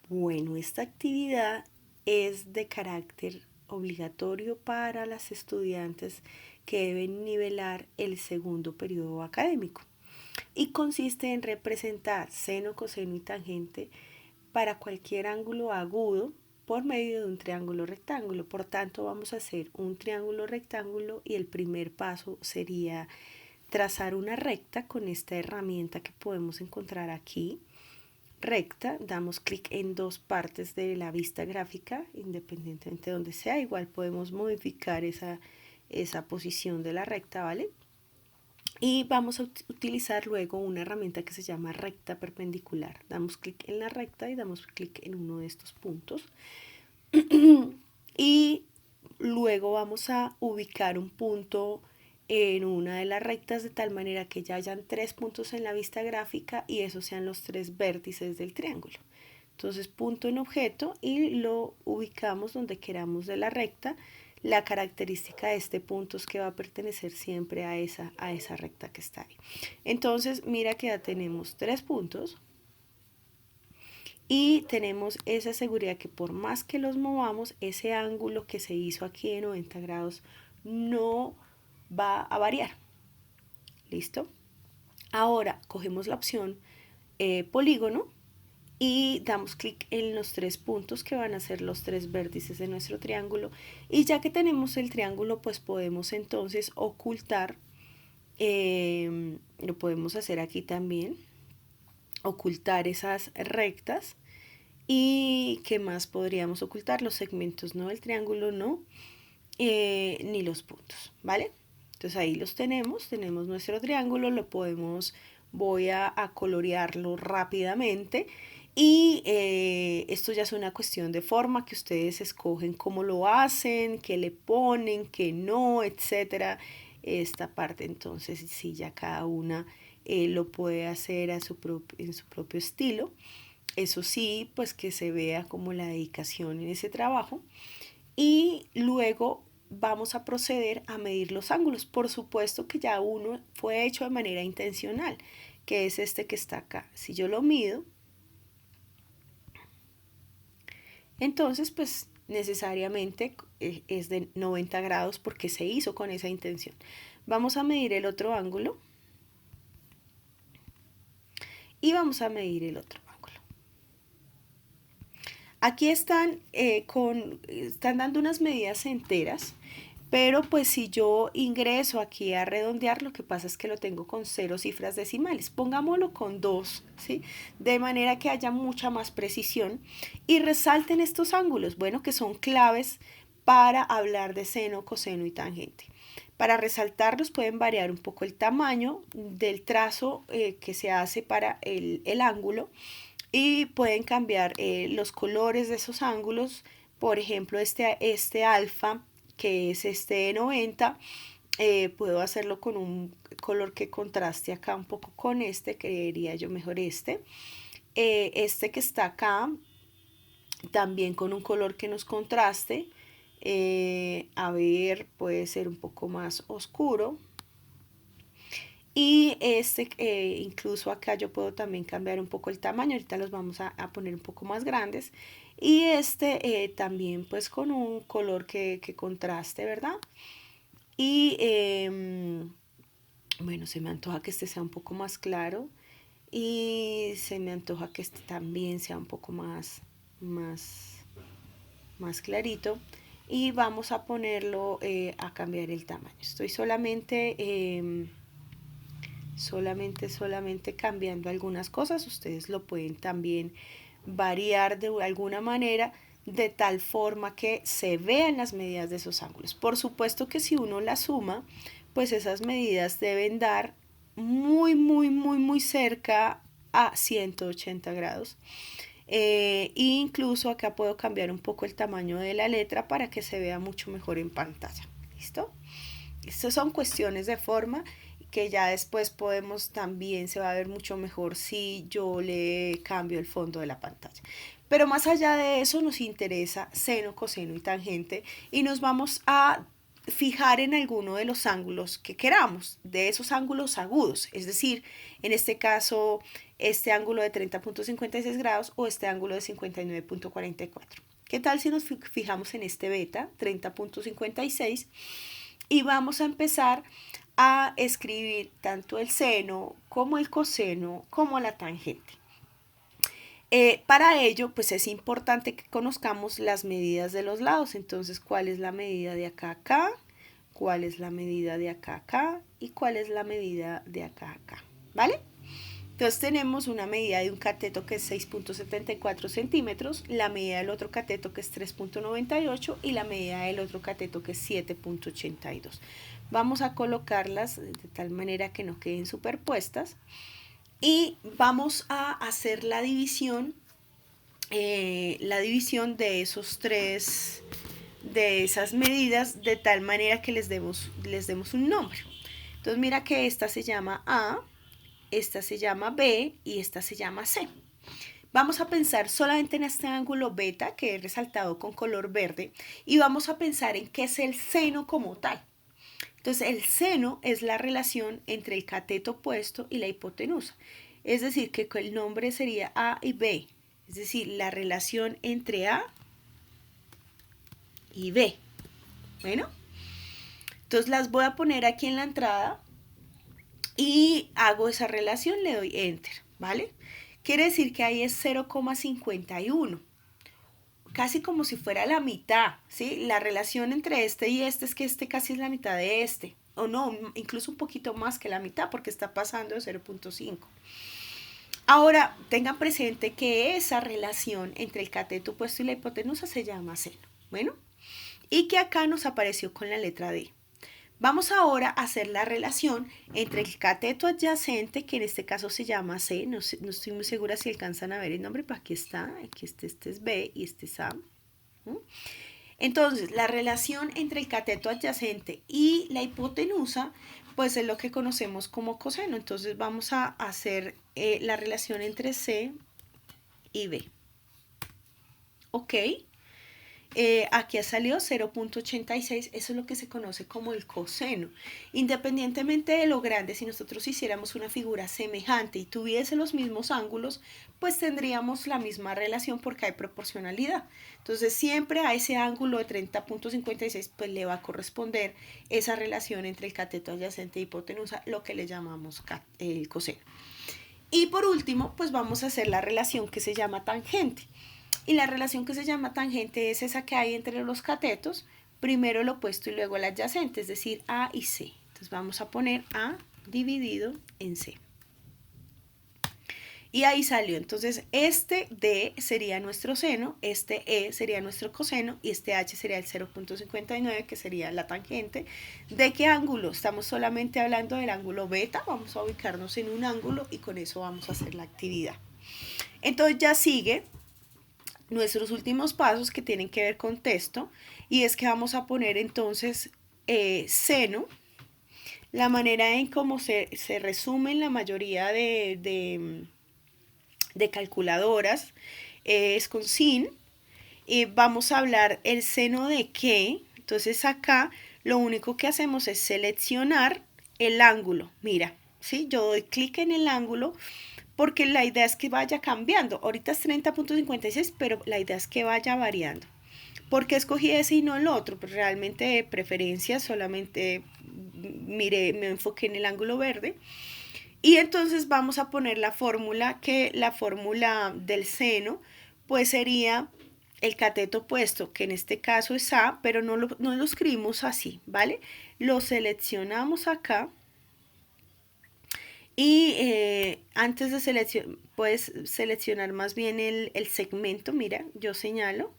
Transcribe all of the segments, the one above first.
Bueno, esta actividad es de carácter obligatorio para las estudiantes que deben nivelar el segundo periodo académico y consiste en representar seno, coseno y tangente para cualquier ángulo agudo por medio de un triángulo rectángulo. Por tanto, vamos a hacer un triángulo rectángulo y el primer paso sería trazar una recta con esta herramienta que podemos encontrar aquí. Recta, damos clic en dos partes de la vista gráfica, independientemente de donde sea, igual podemos modificar esa posición de la recta, ¿vale? Y vamos a utilizar luego una herramienta que se llama recta perpendicular. Damos clic en la recta y damos clic en uno de estos puntos. Y luego vamos a ubicar un punto en una de las rectas de tal manera que ya hayan 3 puntos en la vista gráfica y esos sean los 3 vértices del triángulo. Entonces punto en objeto y lo ubicamos donde queramos de la recta. La característica de este punto es que va a pertenecer siempre a esa recta que está ahí. Entonces mira que ya tenemos 3 puntos y tenemos esa seguridad que por más que los movamos, ese ángulo que se hizo aquí de 90 grados no va a variar. ¿Listo? Ahora cogemos la opción polígono y damos clic en los 3 puntos que van a ser los 3 vértices de nuestro triángulo, y ya que tenemos el triángulo pues podemos entonces ocultar, lo podemos hacer aquí también, ocultar esas rectas. ¿Y qué más podríamos ocultar? Los segmentos, no, el triángulo no, ni los puntos, ¿vale? Entonces ahí los tenemos nuestro triángulo, voy a colorearlo rápidamente. Y esto ya es una cuestión de forma que ustedes escogen cómo lo hacen, qué le ponen, qué no, etcétera. Esta parte entonces sí ya cada una lo puede hacer en su propio estilo. Eso sí, pues que se vea como la dedicación en ese trabajo. Y luego vamos a proceder a medir los ángulos. Por supuesto que ya uno fue hecho de manera intencional, que es este que está acá. Si yo lo mido, entonces pues necesariamente es de 90 grados porque se hizo con esa intención. Vamos a medir el otro ángulo y vamos a medir el otro ángulo. Aquí están dando unas medidas enteras, pero pues si yo ingreso aquí a redondear, lo que pasa es que lo tengo con 0 cifras decimales. Pongámoslo con 2, ¿sí? De manera que haya mucha más precisión. Y resalten estos ángulos, bueno, que son claves para hablar de seno, coseno y tangente. Para resaltarlos pueden variar un poco el tamaño del trazo que se hace para el ángulo, y pueden cambiar los colores de esos ángulos. Por ejemplo, este alfa, que es este de 90, puedo hacerlo con un color que contraste acá un poco con este, creería yo mejor este. Este que está acá, también con un color que nos contraste. A ver, puede ser un poco más oscuro. Y incluso acá yo puedo también cambiar un poco el tamaño, ahorita los vamos a poner un poco más grandes. Y también pues con un color que contraste, ¿verdad? Y bueno, se me antoja que este sea un poco más claro y se me antoja que este también sea un poco más clarito. Y vamos a ponerlo a cambiar el tamaño. Estoy solamente cambiando algunas cosas. Ustedes lo pueden también variar de alguna manera de tal forma que se vean las medidas de esos ángulos. Por supuesto que si uno las suma, pues esas medidas deben dar muy cerca a 180 grados. Incluso acá puedo cambiar un poco el tamaño de la letra para que se vea mucho mejor en pantalla. ¿Listo? Estas son cuestiones de forma que ya después se va a ver mucho mejor si yo le cambio el fondo de la pantalla. Pero más allá de eso nos interesa seno, coseno y tangente, y nos vamos a fijar en alguno de los ángulos que queramos, de esos ángulos agudos, es decir, en este caso, este ángulo de 30.56 grados o este ángulo de 59.44. ¿Qué tal si nos fijamos en este beta, 30.56, y vamos a empezar a escribir tanto el seno como el coseno como la tangente? Para ello, pues es importante que conozcamos las medidas de los lados. Entonces, ¿cuál es la medida de acá a acá? ¿Cuál es la medida de acá a acá? ¿Y cuál es la medida de acá a acá? ¿Vale? Entonces tenemos una medida de un cateto que es 6.74 centímetros, la medida del otro cateto que es 3.98 y la medida del otro cateto que es 7.82. Vamos a colocarlas de tal manera que no queden superpuestas. Y vamos a hacer la división de esos tres, de esas medidas, de tal manera que les demos un nombre. Entonces mira que esta se llama A, esta se llama B y esta se llama C. Vamos a pensar solamente en este ángulo beta que he resaltado con color verde y vamos a pensar en qué es el seno como tal. Entonces, el seno es la relación entre el cateto opuesto y la hipotenusa. Es decir, que el nombre sería A y B. Es decir, la relación entre A y B. Bueno, entonces las voy a poner aquí en la entrada y hago esa relación, le doy Enter, ¿vale? Quiere decir que ahí es 0,51. Casi como si fuera la mitad, ¿sí? La relación entre este y este es que este casi es la mitad de este, o no, incluso un poquito más que la mitad porque está pasando de 0,5. Ahora, tengan presente que esa relación entre el cateto opuesto y la hipotenusa se llama seno, bueno, y que acá nos apareció con la letra D. Vamos ahora a hacer la relación entre el cateto adyacente, que en este caso se llama C, no estoy muy segura si alcanzan a ver el nombre, pero aquí está, aquí este es B y este es A. Entonces, la relación entre el cateto adyacente y la hipotenusa, pues es lo que conocemos como coseno. Entonces vamos a hacer la relación entre C y B. Ok. Aquí ha salido 0.86, eso es lo que se conoce como el coseno. Independientemente de lo grande, si nosotros hiciéramos una figura semejante y tuviese los mismos ángulos, pues tendríamos la misma relación porque hay proporcionalidad. Entonces siempre a ese ángulo de 30.56 pues le va a corresponder esa relación entre el cateto adyacente e hipotenusa, lo que le llamamos el coseno. Y por último, pues vamos a hacer la relación que se llama tangente. Y la relación que se llama tangente es esa que hay entre los catetos, primero el opuesto y luego el adyacente, es decir, A y C. Entonces vamos a poner A dividido en C. Y ahí salió. Entonces este D sería nuestro seno, este E sería nuestro coseno y este H sería el 0.59, que sería la tangente. ¿De qué ángulo? Estamos solamente hablando del ángulo beta. Vamos a ubicarnos en un ángulo y con eso vamos a hacer la actividad. Entonces ya sigue nuestros últimos pasos que tienen que ver con texto, y es que vamos a poner entonces seno. La manera en cómo se resume en la mayoría de calculadoras es con sin, y vamos a hablar el seno de qué. Entonces acá lo único que hacemos es seleccionar el ángulo. Mira, ¿sí? Yo doy clic en el ángulo porque la idea es que vaya cambiando. Ahorita es 30.56, pero la idea es que vaya variando. ¿Por qué escogí ese y no el otro? Pues realmente de preferencia solamente me enfoqué en el ángulo verde. Y entonces vamos a poner la fórmula, que la fórmula del seno pues sería el cateto opuesto, que en este caso es A, pero no lo escribimos así, ¿vale? Lo seleccionamos acá. Y antes de seleccionar, puedes seleccionar más bien el segmento. Mira, yo señalo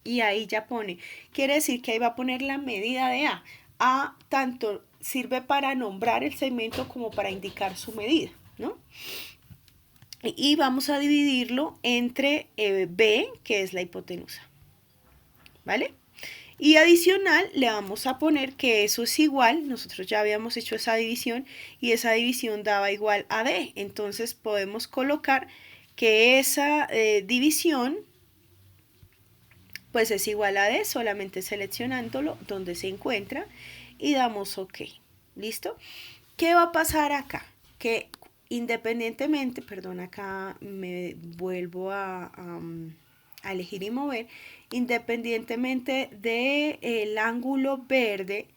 y ahí ya pone. Quiere decir que ahí va a poner la medida de A. A tanto sirve para nombrar el segmento como para indicar su medida, ¿no? Y vamos a dividirlo entre B, que es la hipotenusa, ¿vale? Y adicional le vamos a poner que eso es igual, nosotros ya habíamos hecho esa división y esa división daba igual a D. Entonces podemos colocar que esa división pues es igual a D, solamente seleccionándolo donde se encuentra y damos OK. ¿Listo? ¿Qué va a pasar acá? Que independientemente, perdón, acá me vuelvo a elegir y mover, independientemente del ángulo verde,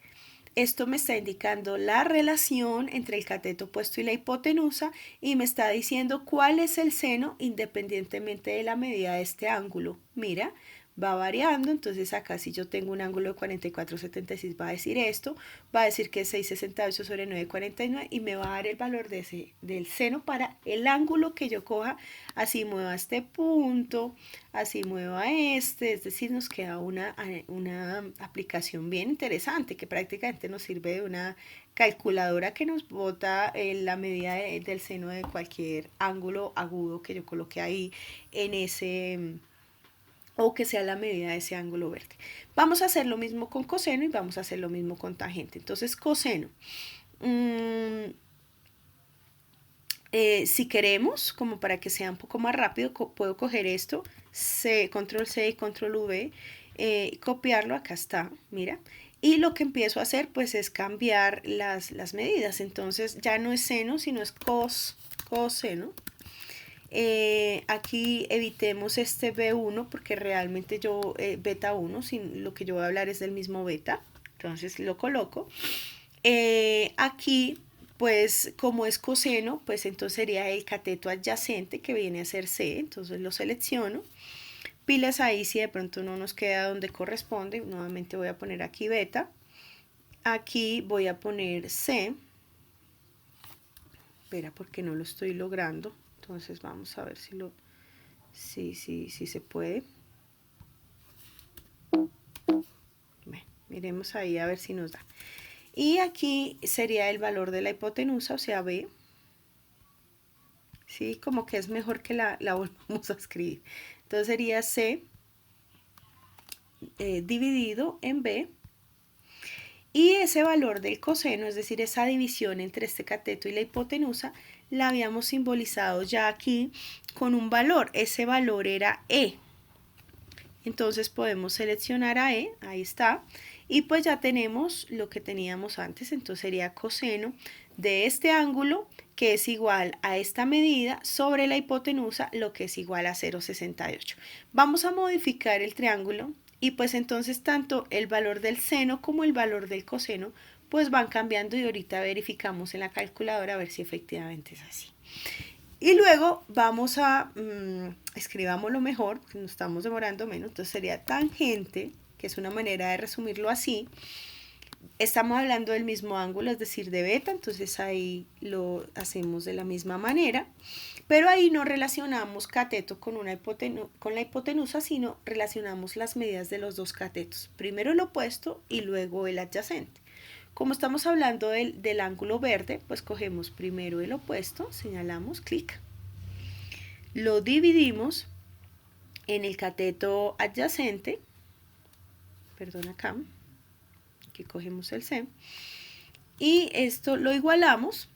esto me está indicando la relación entre el cateto opuesto y la hipotenusa y me está diciendo cuál es el seno independientemente de la medida de este ángulo. Mira, va variando, entonces acá si yo tengo un ángulo de 44,76 va a decir esto, va a decir que es 6,68 sobre 9,49 y me va a dar el valor del seno para el ángulo que yo coja, así mueva este punto, así mueva este, es decir, nos queda una aplicación bien interesante que prácticamente nos sirve de una calculadora que nos bota la medida del seno de cualquier ángulo agudo que yo coloque ahí en ese o que sea la medida de ese ángulo verde. Vamos a hacer lo mismo con coseno y vamos a hacer lo mismo con tangente. Entonces, coseno. Si queremos, como para que sea un poco más rápido, puedo coger esto, control C y control V, copiarlo, acá está, mira. Y lo que empiezo a hacer, pues, es cambiar las medidas. Entonces, ya no es seno, sino es coseno. Aquí evitemos este B1 porque realmente yo beta 1, lo que yo voy a hablar es del mismo beta, entonces lo coloco. Aquí pues como es coseno, pues entonces sería el cateto adyacente que viene a ser C, entonces lo selecciono. Pilas ahí si de pronto no nos queda donde corresponde, nuevamente voy a poner aquí beta. Aquí voy a poner C. Espera porque no lo estoy logrando. Entonces vamos a ver si se puede. Bueno, miremos ahí a ver si nos da. Y aquí sería el valor de la hipotenusa, o sea, B. ¿Sí? Como que es mejor que la volvamos a escribir. Entonces sería C dividido en B. Y ese valor del coseno, es decir, esa división entre este cateto y la hipotenusa, la habíamos simbolizado ya aquí con un valor. Ese valor era E. Entonces podemos seleccionar a E, ahí está, y pues ya tenemos lo que teníamos antes, entonces sería coseno de este ángulo que es igual a esta medida sobre la hipotenusa, lo que es igual a 0,68. Vamos a modificar el triángulo y pues entonces tanto el valor del seno como el valor del coseno pues van cambiando y ahorita verificamos en la calculadora a ver si efectivamente es así. Y luego vamos a, escribámoslo mejor, porque nos estamos demorando menos, entonces sería tangente, que es una manera de resumirlo así. Estamos hablando del mismo ángulo, es decir, de beta, entonces ahí lo hacemos de la misma manera, pero ahí no relacionamos cateto con la hipotenusa, sino relacionamos las medidas de los dos catetos, primero el opuesto y luego el adyacente. Como estamos hablando del ángulo verde, pues cogemos primero el opuesto, señalamos, clic, lo dividimos en el cateto adyacente, perdón acá, que cogemos el C, y esto lo igualamos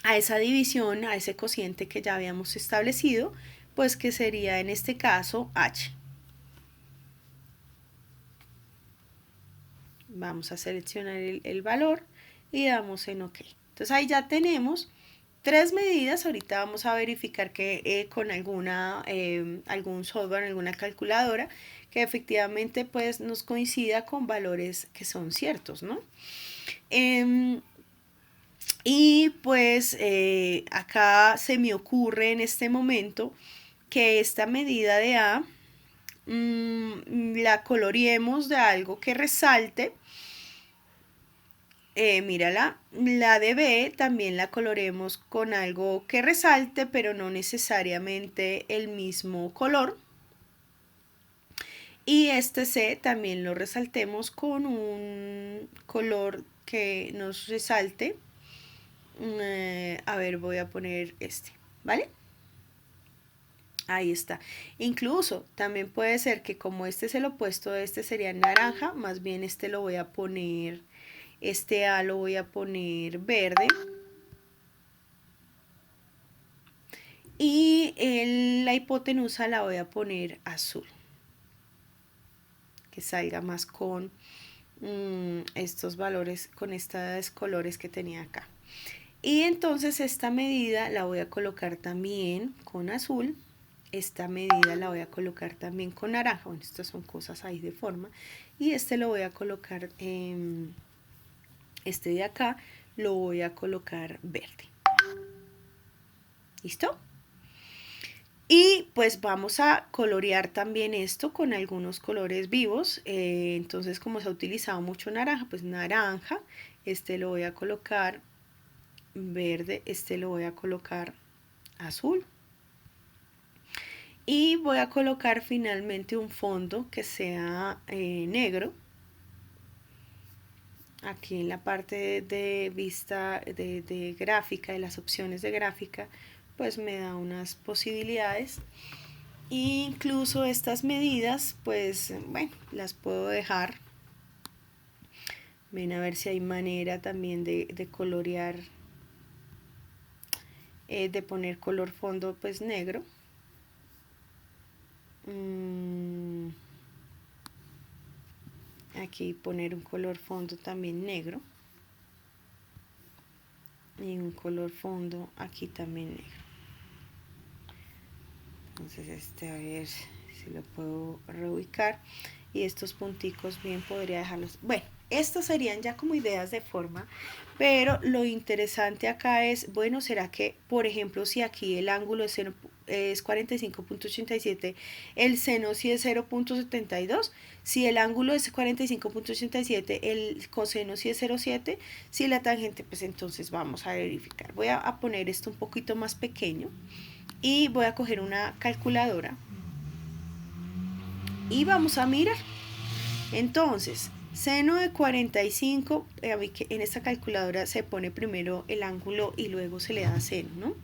a esa división, a ese cociente que ya habíamos establecido, pues que sería en este caso H. Vamos a seleccionar el valor y damos en OK. Entonces ahí ya tenemos tres medidas. Ahorita vamos a verificar que con algún software, alguna calculadora, que efectivamente pues nos coincida con valores que son ciertos, ¿no? Y pues acá se me ocurre en este momento que esta medida de A la coloreemos de algo que resalte. Mírala, la de B también la coloremos con algo que resalte, pero no necesariamente el mismo color. Y este C también lo resaltemos con un color que nos resalte. A ver, voy a poner este, ¿vale? Ahí está. Incluso también puede ser que como este es el opuesto de este sería naranja, más bien este lo voy a poner, este A lo voy a poner verde. Y la hipotenusa la voy a poner azul. que salga más con estos valores, con estos colores que tenía acá. Y entonces esta medida la voy a colocar también con azul. Esta medida la voy a colocar también con naranja. Bueno, estas son cosas ahí de forma. Y este lo voy a colocar, este de acá, lo voy a colocar verde. ¿Listo? Y pues vamos a colorear también esto con algunos colores vivos. Entonces, como se ha utilizado mucho naranja, pues naranja. Este lo voy a colocar verde. Este lo voy a colocar azul. Y voy a colocar finalmente un fondo que sea negro. Aquí en la parte de vista de gráfica, de las opciones de gráfica, pues me da unas posibilidades. E incluso estas medidas, pues bueno, las puedo dejar. Ven a ver si hay manera también de colorear, de poner color fondo pues negro. Aquí poner un color fondo también negro. Y un color fondo aquí también negro. Entonces a ver si lo puedo reubicar. Y estos punticos bien podría dejarlos. Bueno, estos serían ya como ideas de forma, pero lo interesante acá es, bueno, ¿será que, por ejemplo, si aquí el ángulo es 45.87, el seno sí es 0.72? Si el ángulo es 45.87, el coseno sí es 0.7, si la tangente, pues entonces vamos a verificar. Voy a poner esto un poquito más pequeño y voy a coger una calculadora y vamos a mirar. Entonces, seno de 45, en esta calculadora se pone primero el ángulo y luego se le da seno, ¿no?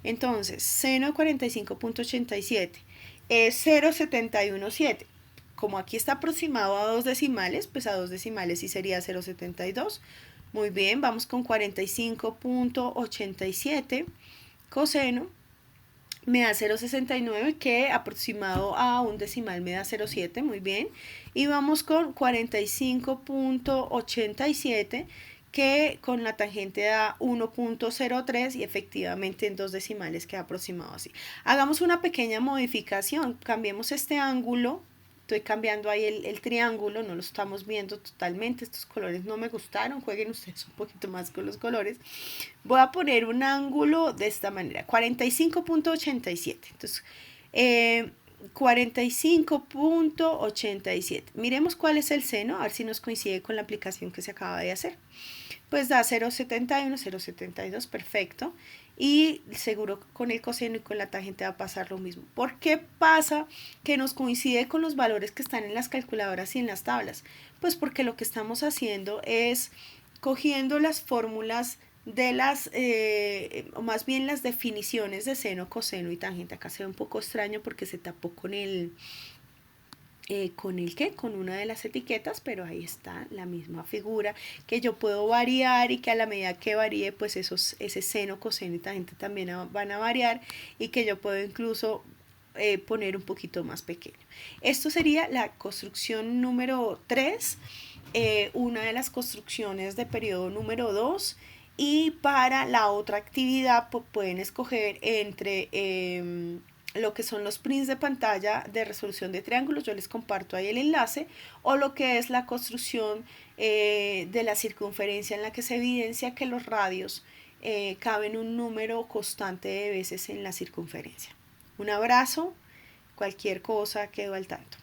Entonces, seno de 45.87 es 0.717. Como aquí está aproximado a 2 decimales, pues a 2 decimales sí sería 0.72. Muy bien, vamos con 45.87 coseno. Me da 0.69, que aproximado a un decimal me da 0.7, muy bien. Y vamos con 45.87, que con la tangente da 1.03 y efectivamente en 2 decimales queda aproximado así. Hagamos una pequeña modificación, cambiemos este ángulo. Estoy cambiando ahí el triángulo, no lo estamos viendo totalmente, estos colores no me gustaron, jueguen ustedes un poquito más con los colores. Voy a poner un ángulo de esta manera, 45.87, entonces 45.87, miremos cuál es el seno, a ver si nos coincide con la aplicación que se acaba de hacer. Pues da 0.71, 0.72, perfecto. Y seguro con el coseno y con la tangente va a pasar lo mismo. ¿Por qué pasa que nos coincide con los valores que están en las calculadoras y en las tablas? Pues porque lo que estamos haciendo es cogiendo las fórmulas de las, o más bien las definiciones de seno, coseno y tangente. Acá se ve un poco extraño porque se tapó con el con una de las etiquetas, pero ahí está la misma figura que yo puedo variar y que a la medida que varíe, pues ese seno, coseno y tangente también van a variar y que yo puedo incluso poner un poquito más pequeño. Esto sería la construcción número 3, una de las construcciones de periodo número 2. Y para la otra actividad pues pueden escoger entre lo que son los prints de pantalla de resolución de triángulos, yo les comparto ahí el enlace, o lo que es la construcción de la circunferencia, en la que se evidencia que los radios caben un número constante de veces en la circunferencia. Un abrazo, cualquier cosa quedo al tanto.